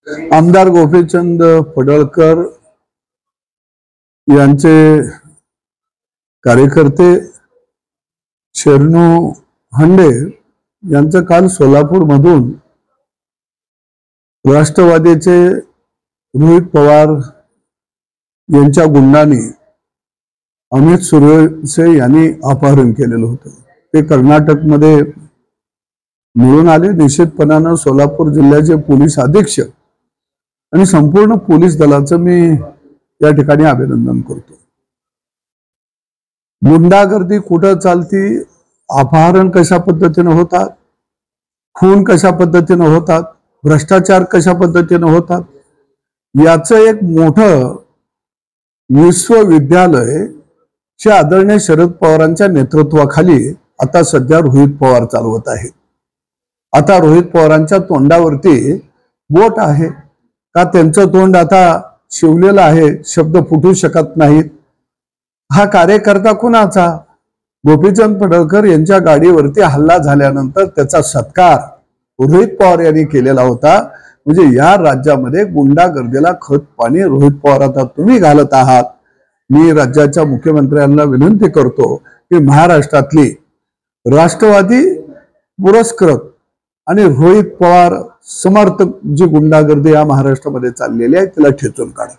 आमदार गोपीचंद पडळकर यांचे कार्यकर्ते शरणू हंडे यांचं काल सोलापूर मधून राष्ट्रवादीचे रोहित पवार यांच्या गुंडांनी अमित सुरवसे यांनी अपहरण केलेलं होतं। ते कर्नाटकमध्ये मिळून आले। निश्चितपणाने सोलापूर जिल्ह्याचे पोलीस अधीक्षक आणि संपूर्ण पोलीस दलाचं मी या ठिकाणी अभिनंदन करतो। गुंडागर्दी कुठं चालती, अपहरण कशा पद्धतीने होतात, खून कशा पद्धतीने होतात, भ्रष्टाचार कशा पद्धतीने होतात, याचं एक मोठं विश्वविद्यालय आदरणीय शरद पवारांच्या नेतृत्वाखाली आता सध्या रोहित पवार चालवत आहेत। आता रोहित पवारांच्या तोंडावरती बोट आहे का? त्यांचं तोंड आता शिवलेलं आहे, शब्द फुटू शकत नाहीत। हा कार्यकर्ता कुणाचा? गोपीचंद पडळकर यांच्या गाडीवरती हल्ला झाल्यानंतर त्याचा सत्कार रोहित पवार यांनी केलेला होता। म्हणजे या राज्यामध्ये गुंडागर्दीला खत पाणी रोहित पवार आता तुम्ही घालत आहात। मी राज्याच्या मुख्यमंत्र्यांना विनंती करतो की महाराष्ट्रातली राष्ट्रवादी पुरस्कृत आणि रोहित पवार समर्थक जी गुंडागर्दी या महाराष्ट्रामध्ये चाललेली आहे तिला ठेचून काढा।